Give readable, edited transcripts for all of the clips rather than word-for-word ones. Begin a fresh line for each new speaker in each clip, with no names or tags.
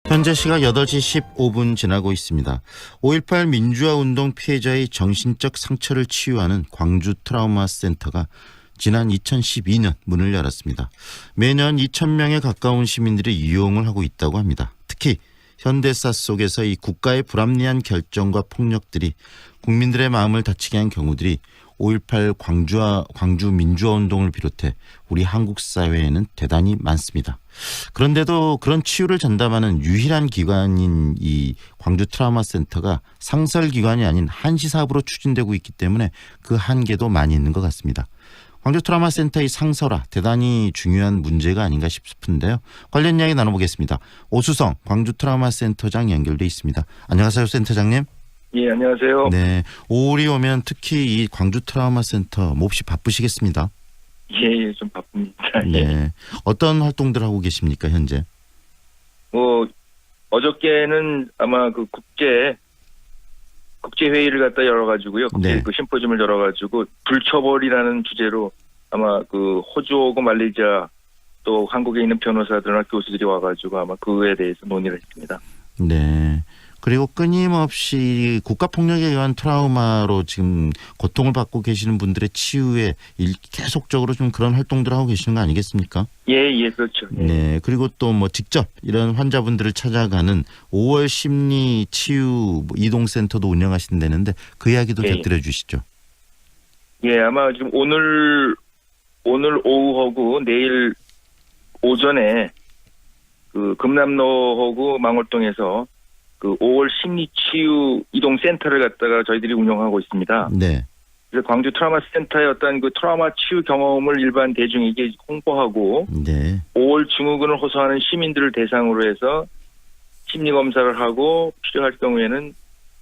현재 시각 8시 15분 지나고 있습니다. 5.18 민주화운동 피해자의 정신적 상처를 치유하는 광주 트라우마 센터가 지난 2012년 문을 열었습니다. 매년 2,000명에 가까운 시민들이 이용을 하고 있다고 합니다. 특히 현대사 속에서 이 국가의 불합리한 결정과 폭력들이 국민들의 마음을 다치게 한 경우들이 5.18 광주 민주화운동을 비롯해 우리 한국 사회에는 대단히 많습니다. 그런데도 그런 치유를 전담하는 유일한 기관인 이 광주 트라우마 센터가 상설 기관이 아닌 한시 사업으로 추진되고 있기 때문에 그 한계도 많이 있는 것 같습니다. 광주 트라우마 센터의 상설화 대단히 중요한 문제가 아닌가 싶은데요. 관련 이야기 나눠보겠습니다. 오수성 광주 트라우마 센터장 연결돼 있습니다. 안녕하세요, 센터장님.
예, 안녕하세요.
네, 5월이 오면 특히 이 광주 트라우마 센터 몹시 바쁘시겠습니다.
예, 좀 바쁩니다.
네, 어떤 활동들 하고 계십니까 현재?
어저께는 아마 그 국제 회의를 갖다 열어가지고요.
네.
그 심포지움을 열어가지고 불처벌이라는 주제로 아마 그 호주하고 말레이시아 또 한국에 있는 변호사들이나 교수들이 와가지고 아마 그에 대해서 논의를 했습니다.
네. 그리고 끊임없이 국가폭력에 의한 트라우마로 지금 고통을 받고 계시는 분들의 치유에 계속적으로 좀 그런 활동들을 하고 계시는 거 아니겠습니까?
예, 그렇죠. 예.
네. 그리고 또 뭐 직접 이런 환자분들을 찾아가는 5월 심리 치유 이동센터도 운영하신다는데 그 이야기도
예.
곁들여 주시죠.
예, 아마 지금 오늘 오후하고 내일 오전에 그 금남로하고 망월동에서 그 5월 심리치유 이동센터를 갖다가 저희들이 운영하고 있습니다.
네.
그래서 광주 트라우마 센터의 어떤 그 트라우마 치유 경험을 일반 대중에게 홍보하고
네.
5월 증후군을 호소하는 시민들을 대상으로 해서 심리 검사를 하고 필요할 경우에는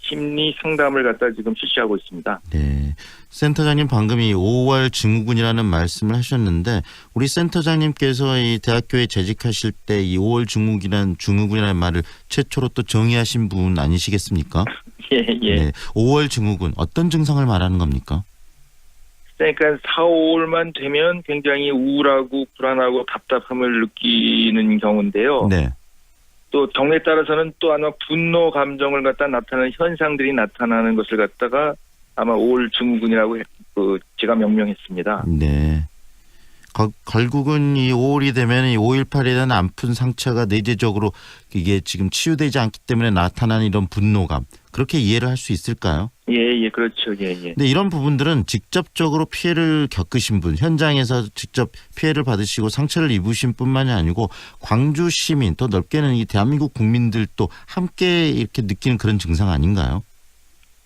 심리 상담을 갖다 지금 실시하고 있습니다.
네. 센터장님 방금 이 5월 증후군이라는 말씀을 하셨는데 우리 센터장님께서 이 대학교에 재직하실 때 이 5월 증후군이라는 말을 최초로 또 정의하신 분 아니시겠습니까?
예.
네. 5월 증후군 어떤 증상을 말하는 겁니까?
그러니까 4, 5월만 되면 굉장히 우울하고 불안하고 답답함을 느끼는 경우인데요.
네.
또 경우에 따라서는 또 아마 분노 감정을 갖다 나타내는 현상들이 나타나는 것을 갖다가 아마 5월 증후군이라고 제가 명명했습니다.
네. 결국은 이 5월이 되면 이 5.18에 대한 아픈 상처가 내재적으로 이게 지금 치유되지 않기 때문에 나타나는 이런 분노감 그렇게 이해를 할 수 있을까요?
예, 그렇죠. 예.
근데 이런 부분들은 직접적으로 피해를 겪으신 분, 현장에서 직접 피해를 받으시고 상처를 입으신 뿐만이 아니고 광주 시민 또 넓게는 이 대한민국 국민들도 함께 이렇게 느끼는 그런 증상 아닌가요?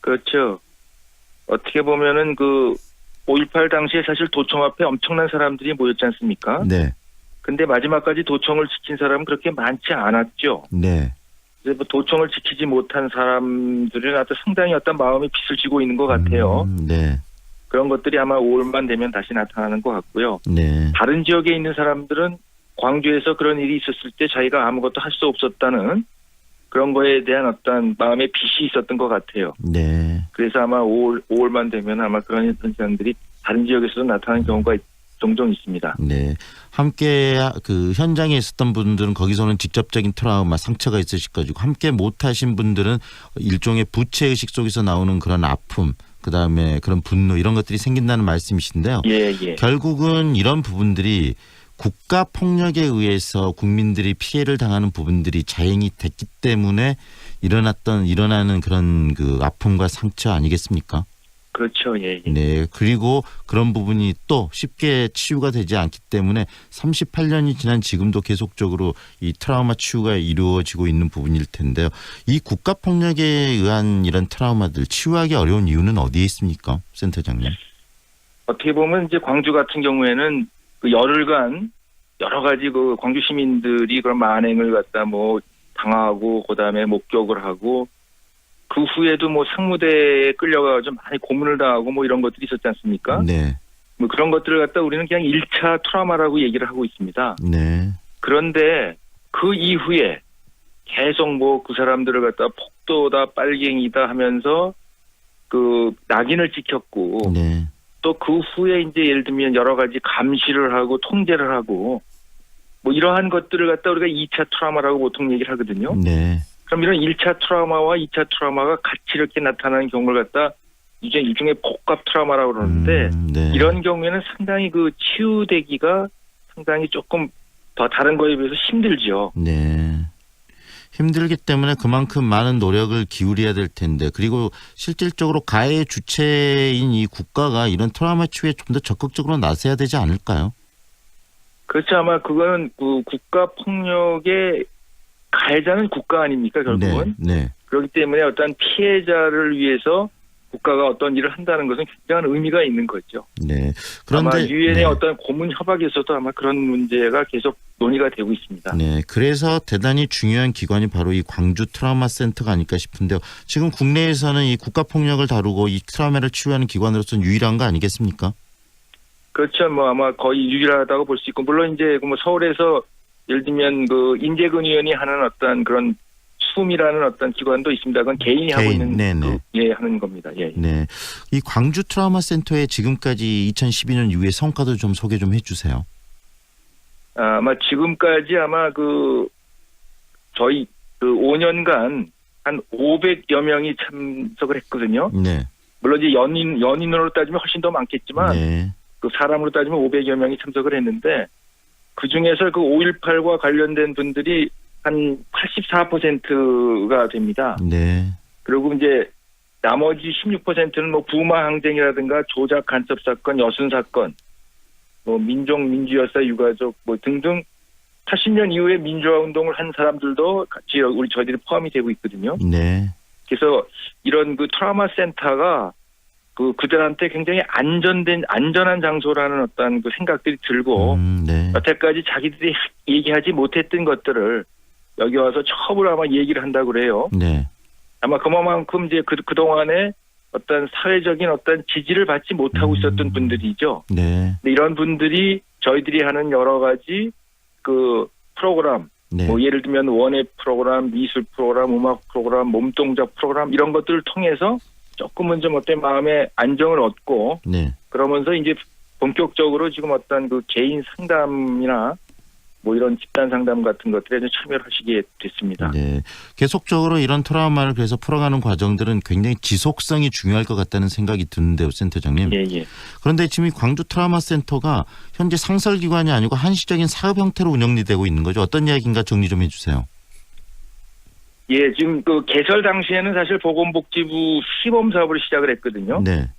그렇죠. 어떻게 보면은 그 5.18 당시에 사실 도청 앞에 엄청난 사람들이 모였지 않습니까?
네.
근데 마지막까지 도청을 지킨 사람은 그렇게 많지 않았죠.
네.
그래서 뭐 도청을 지키지 못한 사람들은 아주 상당히 어떤 마음이 빚을 지고 있는 것 같아요.
네.
그런 것들이 아마 5월만 되면 다시 나타나는 것 같고요.
네.
다른 지역에 있는 사람들은 광주에서 그런 일이 있었을 때 자기가 아무것도 할 수 없었다는 그런 거에 대한 어떤 마음의 빚이 있었던 것 같아요.
네.
그래서 아마 5월만 되면 아마 그런 현상들이 다른 지역에서도 나타나는 경우가 종종 있습니다.
네. 함께 그 현장에 있었던 분들은 거기서는 직접적인 트라우마, 상처가 있으실 거고 함께 못 하신 분들은 일종의 부채의식 속에서 나오는 그런 아픔, 그다음에 그런 분노 이런 것들이 생긴다는 말씀이신데요.
예.
결국은 이런 부분들이 국가 폭력에 의해서 국민들이 피해를 당하는 부분들이 자행이 됐기 때문에 일어나는 그런 그 아픔과 상처 아니겠습니까?
그렇죠. 예.
네. 그리고 그런 부분이 또 쉽게 치유가 되지 않기 때문에 38년이 지난 지금도 계속적으로 이 트라우마 치유가 이루어지고 있는 부분일 텐데요. 이 국가 폭력에 의한 이런 트라우마들 치유하기 어려운 이유는 어디에 있습니까? 센터장님.
어떻게 보면 이제 광주 같은 경우에는 그 열흘간 여러 가지 그 광주 시민들이 그런 만행을 갖다 뭐 당하고 그다음에 목격을 하고 그 후에도 뭐 상무대에 끌려가서 많이 고문을 당하고 뭐 이런 것들이 있었지 않습니까?
네.
뭐 그런 것들을 갖다 우리는 그냥 1차 트라우마라고 얘기를 하고 있습니다.
네.
그런데 그 이후에 계속 뭐 그 사람들을 갖다 폭도다 빨갱이다 하면서 그 낙인을 찍혔고
네.
또 그 후에 이제 예를 들면 여러 가지 감시를 하고 통제를 하고 뭐 이러한 것들을 갖다 우리가 2차 트라우마라고 보통 얘기를 하거든요.
네.
그럼 이런 1차 트라우마와 2차 트라우마가 같이 이렇게 나타나는 경우를 갖다 이제 일종의 복합 트라우마라고 그러는데
네.
이런 경우에는 상당히 그 치유되기가 상당히 조금 더 다른 거에 비해서 힘들죠.
네. 힘들기 때문에 그만큼 많은 노력을 기울여야 될 텐데, 그리고 실질적으로 가해 주체인 이 국가가 이런 트라우마 치유에 좀 더 적극적으로 나서야 되지 않을까요?
그렇죠. 아마 그거는 그 국가 폭력의 가해자는 국가 아닙니까, 결국은.
네.
그렇기 때문에 어떤 피해자를 위해서 국가가 어떤 일을 한다는 것은 굉장한 의미가 있는 거죠.
네.
아마
그런데
유엔의
네.
어떤 고문 협약에서도 아마 그런 문제가 계속 논의가 되고 있습니다.
네, 그래서 대단히 중요한 기관이 바로 이 광주 트라우마 센터가 아닐까 싶은데요. 지금 국내에서는 이 국가 폭력을 다루고 이 트라우마를 치유하는 기관으로서는 유일한 거 아니겠습니까?
그렇죠. 뭐 아마 거의 유일하다고 볼 수 있고, 물론 이제 뭐 서울에서 예를 들면 그 인재근 의원이 하는 어떤 그런 숨이라는 어떤 기관도 있습니다. 그건 개인이 하고 있는
네네.
하는 겁니다. 예.
네, 이 광주 트라우마 센터의 지금까지 2012년 이후의 성과도 좀 소개 좀 해주세요.
아마 지금까지 아마 그 저희 그 5년간 한 500여 명이 참석을 했거든요.
네,
물론 이제 연인으로 따지면 훨씬 더 많겠지만
네,
그 사람으로 따지면 500여 명이 참석을 했는데 그 중에서 그 5.18과 관련된 분들이 한 84%가 됩니다.
네,
그리고 이제 나머지 16%는 뭐 부마 항쟁이라든가 조작 간섭 사건, 여순 사건, 뭐 민족민주열사 유가족 뭐 등등 80년 이후에 민주화 운동을 한 사람들도 같이 저희들이 포함이 되고 있거든요.
네,
그래서 이런 그 트라우마 센터가 그들한테 굉장히 안전한 장소라는 어떤 그 생각들이 들고
네,
여태까지 자기들이 얘기하지 못했던 것들을 여기 와서 처음으로 아마 얘기를 한다고 그래요.
네,
아마 그만큼 이제 그동안에 어떤 사회적인 어떤 지지를 받지 못하고 있었던 분들이죠.
네,
근데 이런 분들이 저희들이 하는 여러 가지 그 프로그램,
네,
뭐 예를 들면 원예 프로그램, 미술 프로그램, 음악 프로그램, 몸동작 프로그램 이런 것들을 통해서 조금은 좀 어떤 마음의 안정을 얻고
네,
그러면서 이제 본격적으로 지금 어떤 그 개인 상담이나 뭐 이런 집단 상담 같은 것들에 좀 참여를 하시게 됐습니다.
네. 계속적으로 이런 트라우마를 그래서 풀어가는 과정들은 굉장히 지속성이 중요할 것 같다는 생각이 드는데요, 센터장님.
예, 예.
그런데 지금 이 광주 트라우마 센터가 현재 상설기관이 아니고 한시적인 사업 형태로 운영이 되고 있는 거죠. 어떤 이야기인가 정리 좀 해주세요.
예, 지금 그 개설 당시에는 사실 보건복지부 시범 사업을 시작을 했거든요.
네,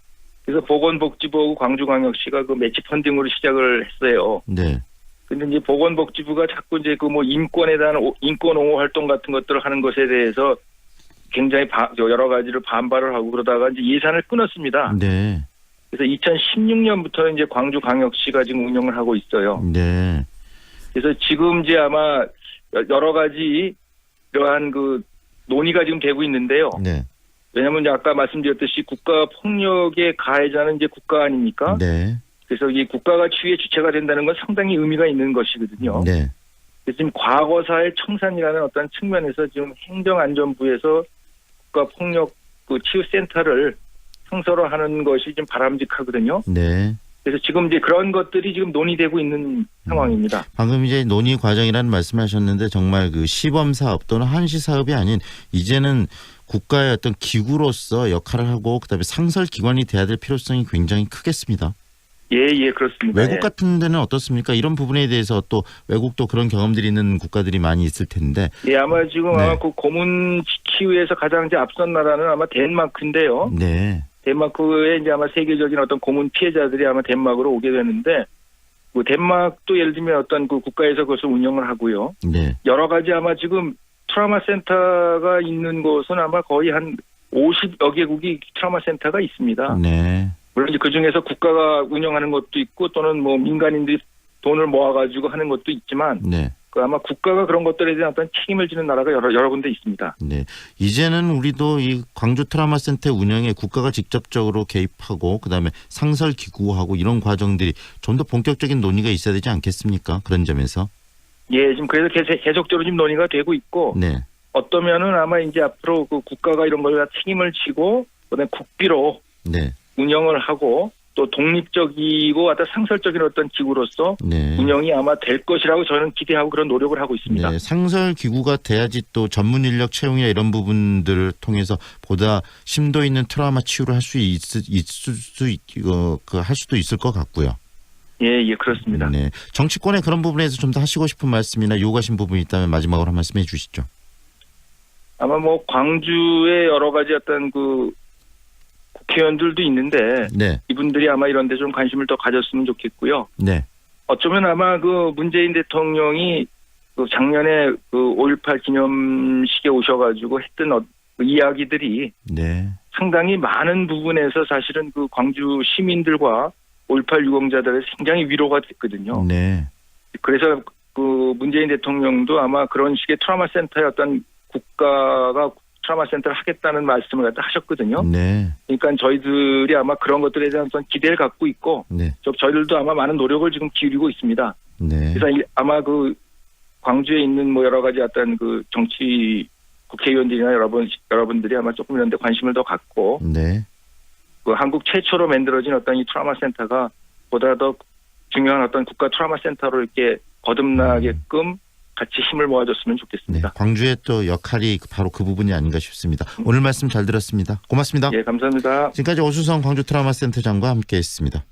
그래서 보건복지부하고 광주광역시가 그 매치 펀딩으로 시작을 했어요.
네,
근데 이제 보건복지부가 자꾸 이제 그 뭐 인권에 대한 인권 옹호 활동 같은 것들을 하는 것에 대해서 굉장히 여러 가지를 반발을 하고 그러다가 이제 예산을 끊었습니다.
네,
그래서 2016년부터 이제 광주광역시가 지금 운영을 하고 있어요.
네,
그래서 지금 이제 아마 여러 가지 이러한 그 논의가 지금 되고 있는데요.
네,
왜냐하면 이제 아까 말씀드렸듯이 국가 폭력의 가해자는 이제 국가 아닙니까?
네,
그래서 이 국가가 치유의 주체가 된다는 건 상당히 의미가 있는 것이거든요.
네,
그래서 지금 과거사의 청산이라는 어떤 측면에서 지금 행정안전부에서 국가폭력 그 치유센터를 성서화하는 것이 좀 바람직하거든요.
네.
그래서 지금 이제 그런 것들이 지금 논의되고 있는 상황입니다.
방금 이제 논의 과정이라는 말씀하셨는데 정말 그 시범 사업 또는 한시 사업이 아닌 이제는 국가의 어떤 기구로서 역할을 하고 그다음에 상설 기관이 돼야 될 필요성이 굉장히 크겠습니다.
예, 그렇습니다.
외국
예.
같은 데는 어떻습니까? 이런 부분에 대해서 또 외국도 그런 경험들이 있는 국가들이 많이 있을 텐데.
예, 아마 지금
네.
아마 그 고문 치유에서 가장 이제 앞선 나라는 아마 덴마크인데요.
네,
덴마크에 이제 아마 세계적인 어떤 고문 피해자들이 아마 덴마크로 오게 되는데, 그 덴마크도 예를 들면 어떤 그 국가에서 그것을 운영을 하고요.
네,
여러 가지 아마 지금 트라우마 센터가 있는 곳은 아마 거의 한 50여 개국이 트라우마 센터가 있습니다.
네,
물론 이제 그 중에서 국가가 운영하는 것도 있고 또는 뭐 민간인들이 돈을 모아가지고 하는 것도 있지만
네.
그 아마 국가가 그런 것들에 대한 어떤 책임을 지는 나라가 여러 군데 있습니다.
네. 이제는 우리도 이 광주 트라우마 센터 운영에 국가가 직접적으로 개입하고 그다음에 상설 기구하고 이런 과정들이 좀 더 본격적인 논의가 있어야 되지 않겠습니까? 그런 점에서.
예, 지금 그래서 계속적으로 지금 논의가 되고 있고
네.
어떠면은 아마 이제 앞으로 그 국가가 이런 걸 책임을 지고 그다음에 국비로
네.
운영을 하고 또 독립적이고 어떤 상설적인 어떤 기구로서
네.
운영이 아마 될 것이라고 저는 기대하고 그런 노력을 하고 있습니다.
네, 상설 기구가 돼야지 또 전문 인력 채용이나 이런 부분들을 통해서 보다 심도 있는 트라우마 치유를 할 수 할 수도 있을 것 같고요.
예, 그렇습니다.
네, 정치권의 그런 부분에서 좀 더 하시고 싶은 말씀이나 요구하신 부분이 있다면 마지막으로 한 말씀해 주시죠.
아마 뭐 광주의 여러 가지 어떤 그 국회의원들도 있는데
네,
이분들이 아마 이런 데 좀 관심을 더 가졌으면 좋겠고요.
네,
어쩌면 아마 그 문재인 대통령이 그 작년에 그 5.18 기념식에 오셔가지고 했던 그 이야기들이
네,
상당히 많은 부분에서 사실은 그 광주 시민들과 5.18 유공자들의 굉장히 위로가 됐거든요.
네,
그래서 그 문재인 대통령도 아마 그런 식의 트라우마 센터의 어떤 국가가 트라우마 센터를 하겠다는 말씀을 갖다 하셨거든요.
네,
그러니까 저희들이 아마 그런 것들에 대한 어떤 기대를 갖고 있고
네,
저희들도 아마 많은 노력을 지금 기울이고 있습니다.
네,
그래서 아마 그 광주에 있는 뭐 여러 가지 어떤 그 정치 국회의원들이나 여러분들이 아마 조금 이런 데 관심을 더 갖고
네,
그 한국 최초로 만들어진 어떤 이 트라우마 센터가 보다 더 중요한 어떤 국가 트라우마 센터로 이렇게 거듭나게끔 같이 힘을 모아줬으면
네,
좋겠습니다.
광주의 또 역할이 바로 그 부분이 아닌가 싶습니다. 오늘 말씀 잘 들었습니다. 고맙습니다.
예, 감사합니다.
지금까지 오수성 광주 트라우마 센터장과 함께했습니다.